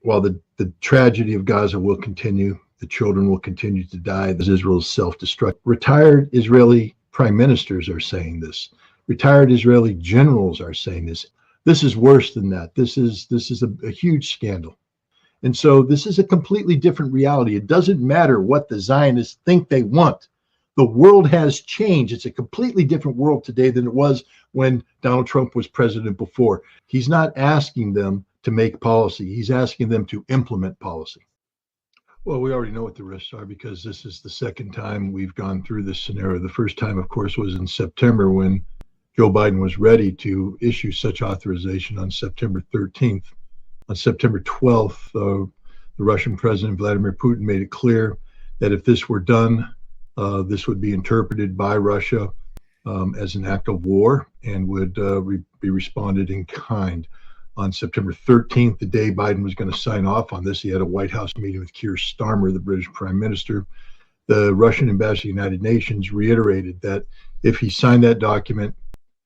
while the tragedy of Gaza will continue, the children will continue to die. This Israel's self-destruct. Retired Israeli prime ministers are saying this. Retired Israeli generals are saying this. This is worse than that. This is a huge scandal. And so this is a completely different reality. It doesn't matter what the Zionists think they want. The world has changed. It's a completely different world today than it was when Donald Trump was president before. He's not asking them to make policy. He's asking them to implement policy. Well, we already know what the risks are because this is the second time we've gone through this scenario. The first time, of course, was in September when Joe Biden was ready to issue such authorization on September 13th. On September 12th, the Russian President Vladimir Putin made it clear that if this were done, this would be interpreted by Russia as an act of war and would be responded in kind. On September 13th, the day Biden was going to sign off on this, he had a White House meeting with Keir Starmer, the British Prime Minister. The Russian ambassador to the United Nations reiterated that if he signed that document,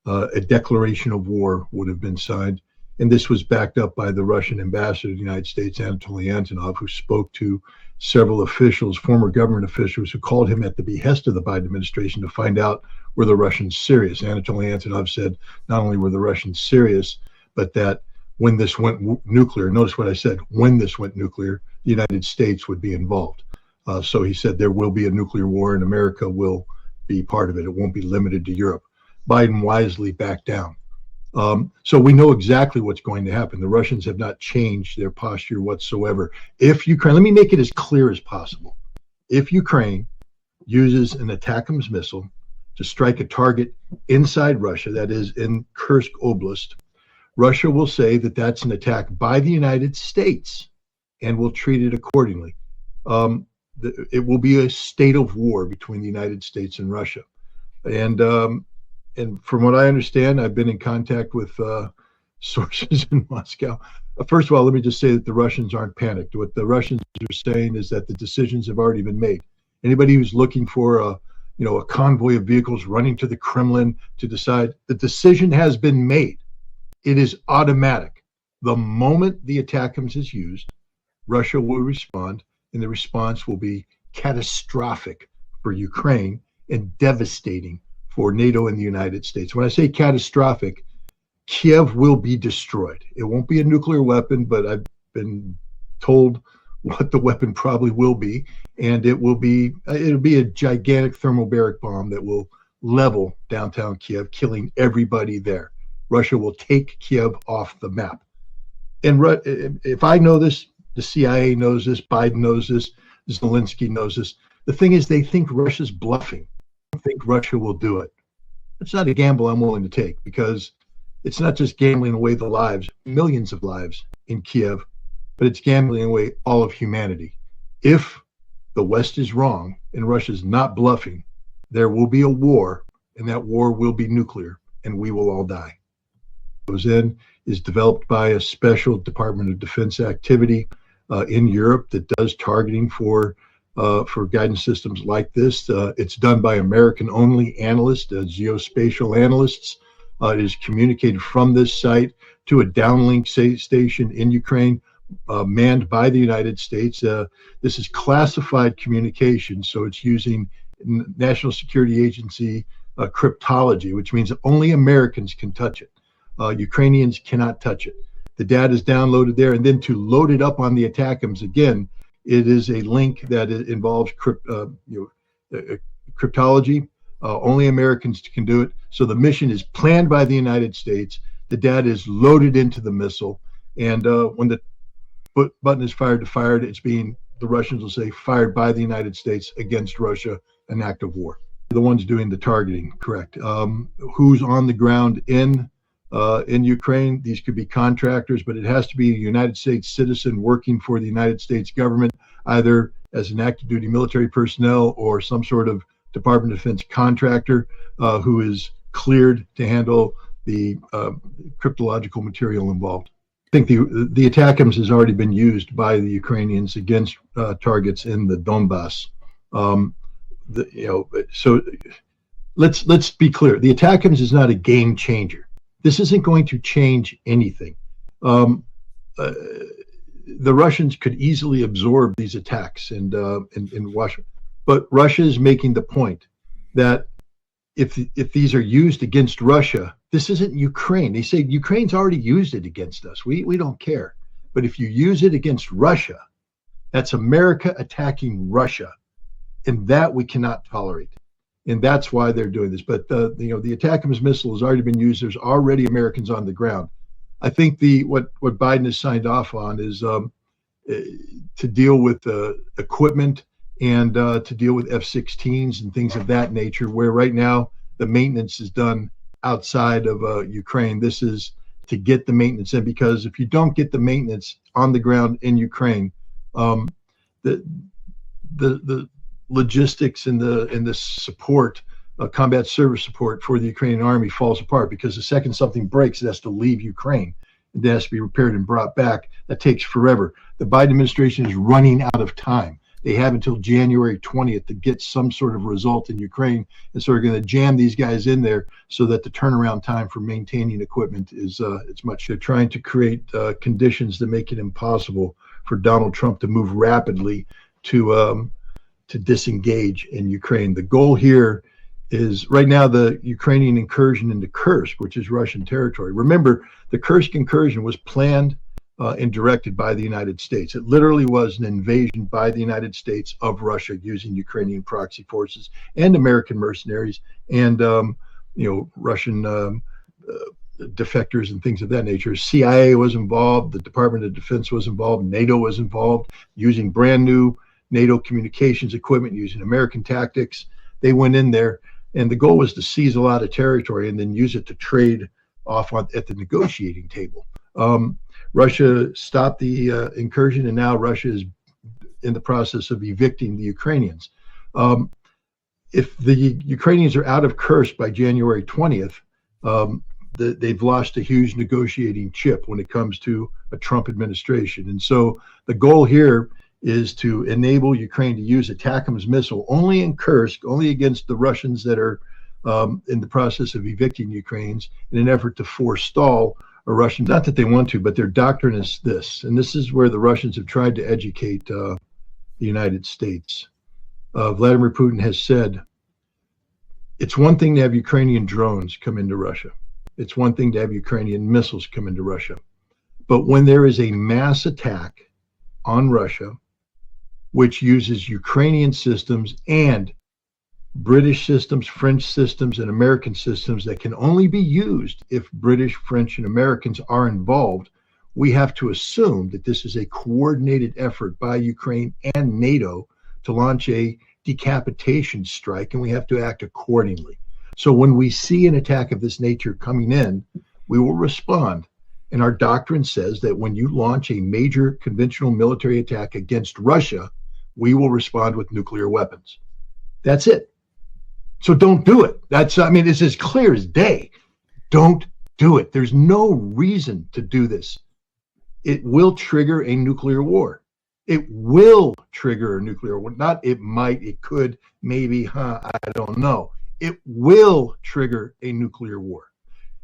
a declaration of war would have been signed. And this was backed up by the Russian ambassador to the United States, Anatoly Antonov, who spoke to several officials, former government officials, who called him at the behest of the Biden administration to find out were the Russians serious. Anatoly Antonov said not only were the Russians serious, but that when this went nuclear, notice what I said, when this went nuclear, the United States would be involved. So he said there will be a nuclear war and America will be part of it. It won't be limited to Europe. Biden wisely backed down. So we know exactly what's going to happen. The Russians have not changed their posture whatsoever. If Ukraine, let me make it as clear as possible. If Ukraine uses an ATACMS missile to strike a target inside Russia, that is in Kursk Oblast, Russia will say that that's an attack by the United States and will treat it accordingly. It will be a state of war between the United States and Russia. And from what I understand, I've been in contact with sources in Moscow. First of all, let me just say that the Russians aren't panicked. What the Russians are saying is that the decisions have already been made. Anybody who's looking for a convoy of vehicles running to the Kremlin to decide, the decision has been made. It is automatic. The moment the ATACMS is used, Russia will respond, and the response will be catastrophic for Ukraine and devastating for NATO and the United States. When I say catastrophic, Kiev will be destroyed. It won't be a nuclear weapon, but I've been told what the weapon probably will be, and it'll be a gigantic thermobaric bomb that will level downtown Kiev, killing everybody there. Russia will take Kiev off the map. And if I know this, the CIA knows this, Biden knows this, Zelensky knows this. The thing is, they think Russia's bluffing. They think Russia will do it. It's not a gamble I'm willing to take because it's not just gambling away the lives, millions of lives in Kiev, but it's gambling away all of humanity. If the West is wrong and Russia's not bluffing, there will be a war, and that war will be nuclear, and we will all die. Goes in is developed by a special Department of Defense activity in Europe that does targeting for guidance systems like this. It's done by American-only analysts, geospatial analysts. It is communicated from this site to a downlink station in Ukraine, manned by the United States. This is classified communication, so it's using National Security Agency cryptology, which means that only Americans can touch it. Ukrainians cannot touch it. The data is downloaded there, and then to load it up on the ATACMS, again, it is a link that involves cryptology. Only Americans can do it. So the mission is planned by the United States. The data is loaded into the missile, and when the button is fired to fire it, the Russians will say fired by the United States against Russia, an act of war. The ones doing the targeting, correct. Who's on the ground in Ukraine? These could be contractors, but it has to be a United States citizen working for the United States government, either as an active duty military personnel or some sort of Department of Defense contractor who is cleared to handle the cryptological material involved. I think the ATACMS has already been used by the Ukrainians against targets in the Donbass. So let's be clear. The ATACMS is not a game changer. This isn't going to change anything. the Russians could easily absorb these attacks and Washington. But Russia is making the point that if these are used against Russia, this isn't Ukraine. They say Ukraine's already used it against us. We don't care. But if you use it against Russia, that's America attacking Russia, and that we cannot tolerate. And that's why they're doing this. But the ATACMS missile has already been used. There's already Americans on the ground. I think what Biden has signed off on is to deal with equipment and to deal with F-16s and things of that nature, where right now the maintenance is done outside of Ukraine. This is to get the maintenance in, because if you don't get the maintenance on the ground in Ukraine, the logistics and the support, combat service support for the Ukrainian army falls apart, because the second something breaks, it has to leave Ukraine. It has to be repaired and brought back. That takes forever. The Biden administration is running out of time. They have until January 20th to get some sort of result in Ukraine, and so they're going to jam these guys in there so that the turnaround time for maintaining equipment is it's much. They're trying to create conditions that make it impossible for Donald Trump to move rapidly to disengage in Ukraine. The goal here is right now the Ukrainian incursion into Kursk, which is Russian territory. Remember, the Kursk incursion was planned and directed by the United States. It literally was an invasion by the United States of Russia using Ukrainian proxy forces and American mercenaries and Russian defectors and things of that nature. CIA was involved, the Department of Defense was involved, NATO was involved, using brand new NATO communications equipment, using American tactics. They went in there, and the goal was to seize a lot of territory and then use it to trade off at the negotiating table. Russia stopped the incursion, and now Russia is in the process of evicting the Ukrainians. If the Ukrainians are out of Kursk by January 20th, they've lost a huge negotiating chip when it comes to a Trump administration. And so the goal here is to enable Ukraine to use ATACMS missile only in Kursk, only against the Russians that are in the process of evicting Ukrainians, in an effort to forestall a Russian. Not that they want to, but their doctrine is this, and this is where the Russians have tried to educate the United States. Vladimir Putin has said, it's one thing to have Ukrainian drones come into Russia. It's one thing to have Ukrainian missiles come into Russia. But when there is a mass attack on Russia, which uses Ukrainian systems and British systems, French systems, and American systems that can only be used if British, French, and Americans are involved, we have to assume that this is a coordinated effort by Ukraine and NATO to launch a decapitation strike, and we have to act accordingly. So when we see an attack of this nature coming in, we will respond. And our doctrine says that when you launch a major conventional military attack against Russia, we will respond with nuclear weapons. That's it. So don't do it. It's as clear as day. Don't do it. There's no reason to do this. It will trigger a nuclear war. It will trigger a nuclear war. Not it might, it could, maybe, I don't know. It will trigger a nuclear war.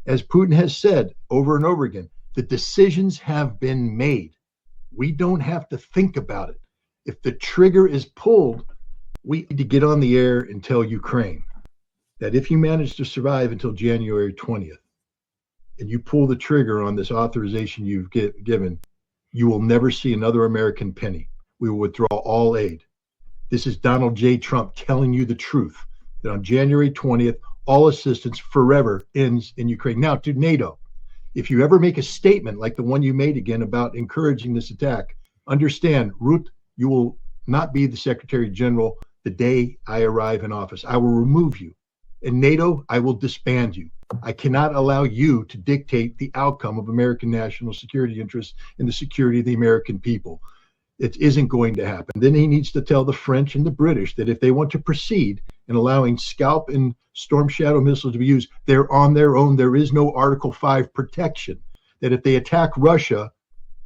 As Putin has said over and over again, the decisions have been made. We don't have to think about it. If the trigger is pulled, we need to get on the air and tell Ukraine that if you manage to survive until January 20th and you pull the trigger on this authorization you've given, you will never see another American penny. We will withdraw all aid. This is Donald J. Trump telling you the truth, that on January 20th, all assistance forever ends in Ukraine. Now, to NATO, if you ever make a statement like the one you made again about encouraging this attack, understand, Ruth, you will not be the Secretary General the day I arrive in office. I will remove you. In NATO, I will disband you. I cannot allow you to dictate the outcome of American national security interests and the security of the American people. It isn't going to happen. Then he needs to tell the French and the British that if they want to proceed in allowing Scalp and Storm Shadow missiles to be used, they're on their own. There is no Article 5 protection. That if they attack Russia,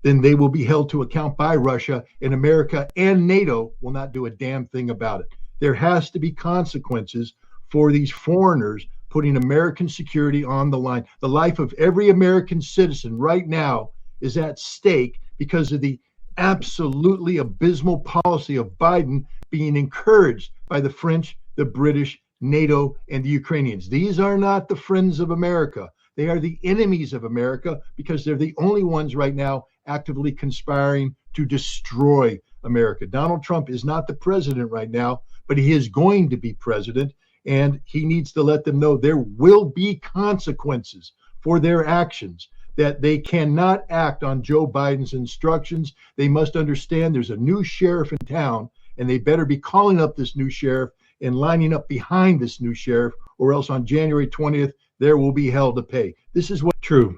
then they will be held to account by Russia, and America and NATO will not do a damn thing about it. There has to be consequences for these foreigners putting American security on the line. The life of every American citizen right now is at stake because of the absolutely abysmal policy of Biden being encouraged by the French, the British, NATO, and the Ukrainians. These are not the friends of America. They are the enemies of America because they're the only ones right now actively conspiring to destroy America. Donald Trump is not the president right now, but he is going to be president, and he needs to let them know there will be consequences for their actions, that they cannot act on Joe Biden's instructions. They must understand there's a new sheriff in town, and they better be calling up this new sheriff and lining up behind this new sheriff, or else on January 20th, there will be hell to pay. This is what's true.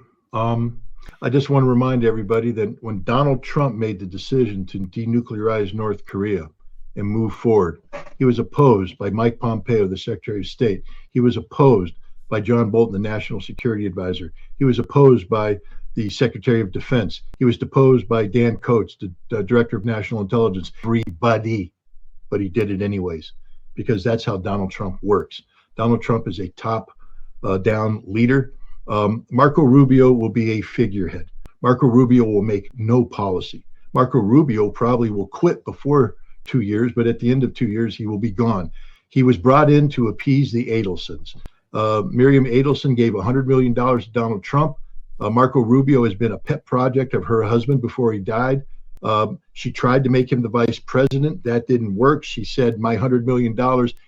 I just want to remind everybody that when Donald Trump made the decision to denuclearize North Korea and move forward, he was opposed by Mike Pompeo, the Secretary of State. He was opposed by John Bolton, the National Security Advisor. He was opposed by the Secretary of Defense. He was deposed by Dan Coats, the Director of National Intelligence. Everybody, but he did it anyways, because that's how Donald Trump works. Donald Trump is a top-down leader. Marco Rubio will be a figurehead. Marco Rubio will make no policy. Marco Rubio probably will quit before 2 years, but at the end of 2 years, he will be gone. He was brought in to appease the Adelsons. Miriam Adelson gave $100 million to Donald Trump. Marco Rubio has been a pet project of her husband before he died. She tried to make him the vice president. That didn't work. She said, my $100 million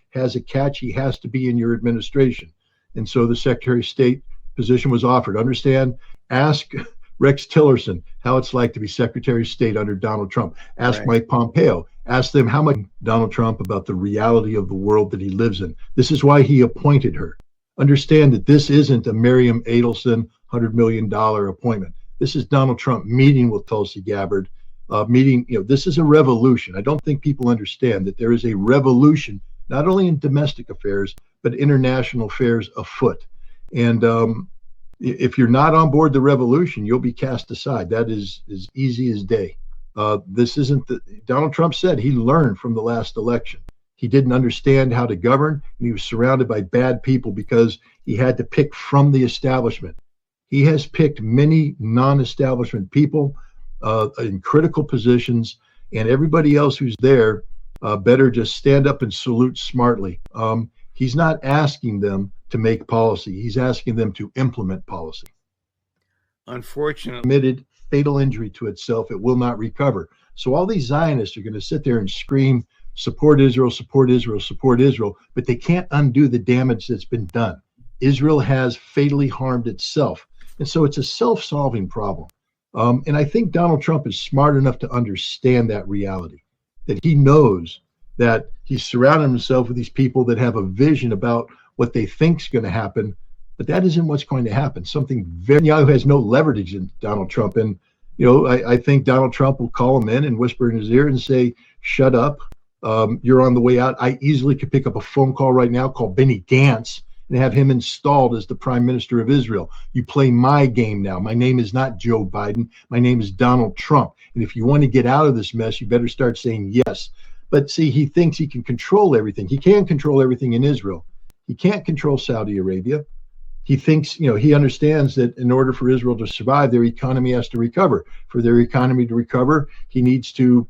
has a catch. He has to be in your administration. And so the Secretary of State position was offered. Understand, ask Rex Tillerson how it's like to be Secretary of State under Donald Trump. Ask Right. Mike Pompeo. Ask them how much Donald Trump about the reality of the world that he lives in. This is why he appointed her. Understand that this isn't a Miriam Adelson $100 million appointment. This is Donald Trump meeting with Tulsi Gabbard, this is a revolution. I don't think people understand that there is a revolution, not only in domestic affairs, but international affairs afoot. And if you're not on board the revolution, you'll be cast aside. That is as easy as day. This isn't Donald Trump said he learned from the last election. He didn't understand how to govern, and he was surrounded by bad people because he had to pick from the establishment. He has picked many non-establishment people in critical positions, and everybody else who's there better just stand up and salute smartly. He's not asking them to make policy. He's asking them to implement policy. Unfortunately, Committed fatal injury to itself, it will not recover. So all these Zionists are going to sit there and scream, support Israel, support Israel, support Israel, but they can't undo the damage that's been done. Israel has fatally harmed itself. And so it's a self-solving problem. And I think Donald Trump is smart enough to understand that reality, that he knows that he's surrounded himself with these people that have a vision about what they think is going to happen, but that isn't what's going to happen. Something very Netanyahu has no leverage in Donald Trump. And, I think Donald Trump will call him in and whisper in his ear and say, shut up. You're on the way out. I easily could pick up a phone call right now, call Benny Gantz, and have him installed as the prime minister of Israel. You play my game now. My name is not Joe Biden. My name is Donald Trump. And if you want to get out of this mess, you better start saying yes. But see, he thinks he can control everything. He can control everything in Israel. He can't control Saudi Arabia. He thinks, he understands that in order for Israel to survive, their economy has to recover. For their economy to recover, he needs to,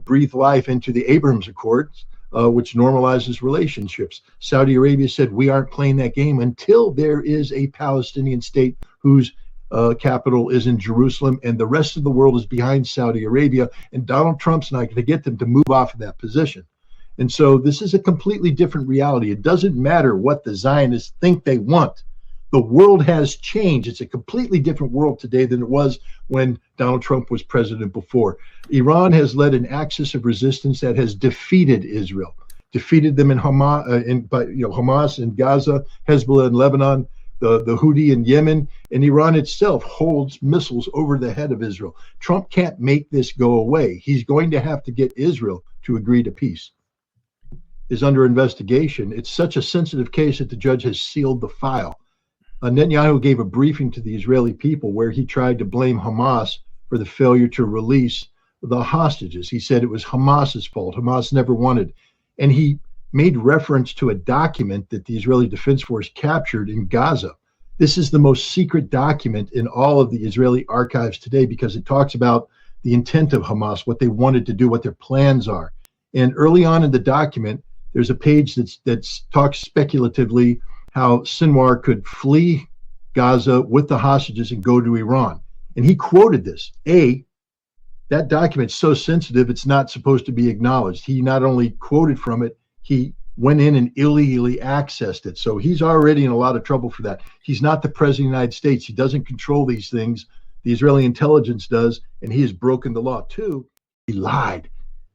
breathe life into the Abraham Accords, which normalizes relationships. Saudi Arabia said, we aren't playing that game until there is a Palestinian state whose capital is in Jerusalem, and the rest of the world is behind Saudi Arabia. And Donald Trump's not going to get them to move off of that position. And so this is a completely different reality. It doesn't matter what the Zionists think they want. The world has changed. It's a completely different world today than it was when Donald Trump was president before. Iran has led an axis of resistance that has defeated Israel, defeated them in Hamas in Gaza, Hezbollah in Lebanon, the Houthi in Yemen, and Iran itself holds missiles over the head of Israel. Trump can't make this go away. He's going to have to get Israel to agree to peace. Is under investigation. It's such a sensitive case that the judge has sealed the file. Netanyahu gave a briefing to the Israeli people where he tried to blame Hamas for the failure to release the hostages. He said it was Hamas's fault. Hamas never wanted. And he made reference to a document that the Israeli Defense Force captured in Gaza. This is the most secret document in all of the Israeli archives today because it talks about the intent of Hamas, what they wanted to do, what their plans are. And early on in the document, there's a page that's talks speculatively how Sinwar could flee Gaza with the hostages and go to Iran. And he quoted this. That document's so sensitive, it's not supposed to be acknowledged. He not only quoted from it, he went in and illegally accessed it. So he's already in a lot of trouble for that. He's not the president of the United States. He doesn't control these things. The Israeli intelligence does, and he has broken the law too. He lied.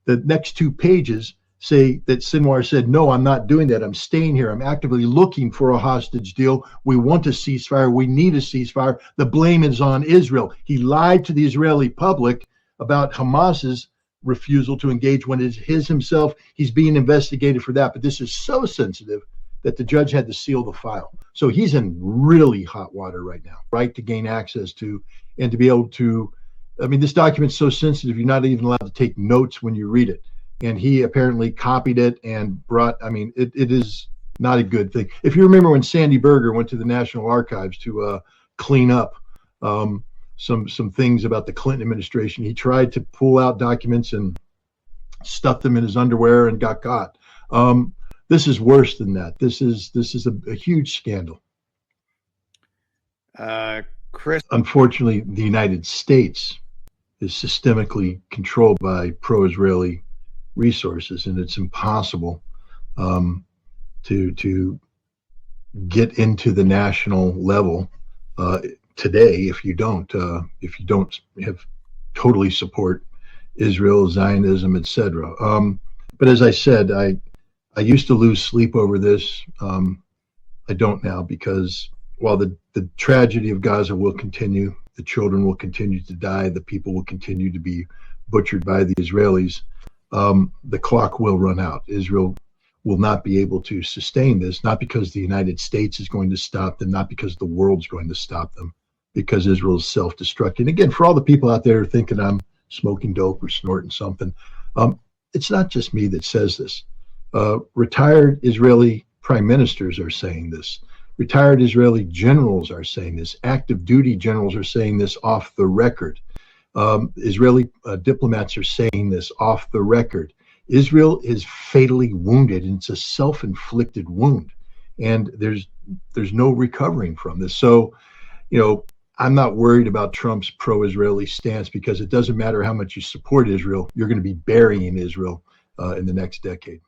The next 2 pages say that Sinwar said, no, I'm not doing that. I'm staying here. I'm actively looking for a hostage deal. We want a ceasefire. We need a ceasefire. The blame is on Israel. He lied to the Israeli public about Hamas's refusal to engage when it's his himself. He's being investigated for that. But this is so sensitive that the judge had to seal the file. So he's in really hot water right now, right, to gain access to and to be able to. I mean, this document's so sensitive, you're not even allowed to take notes when you read it. And he apparently copied it and brought, I mean, it is not a good thing. If you remember when Sandy Berger went to the National Archives to clean up some things about the Clinton administration, he tried to pull out documents and stuff them in his underwear and got caught. This is worse than that. This is a huge scandal. Chris, unfortunately, the United States is systemically controlled by pro-Israeli resources, and it's impossible to get into the national level today if you don't have totally support Israel, Zionism, etc. But as I said, I used to lose sleep over this. I don't now, because while the tragedy of Gaza will continue, the children will continue to die, the people will continue to be butchered by the Israelis, the clock will run out. Israel will not be able to sustain this, not because the United States is going to stop them, not because the world's going to stop them, because Israel is self-destructing. Again, for all the people out there thinking I'm smoking dope or snorting something, it's not just me that says this. Retired Israeli prime ministers are saying this. Retired Israeli generals are saying this. Active duty generals are saying this off the record. Israeli diplomats are saying this off the record. Israel is fatally wounded, and it's a self-inflicted wound, and there's no recovering from this. So, I'm not worried about Trump's pro-Israeli stance, because it doesn't matter how much you support Israel, you're going to be burying Israel in the next decade.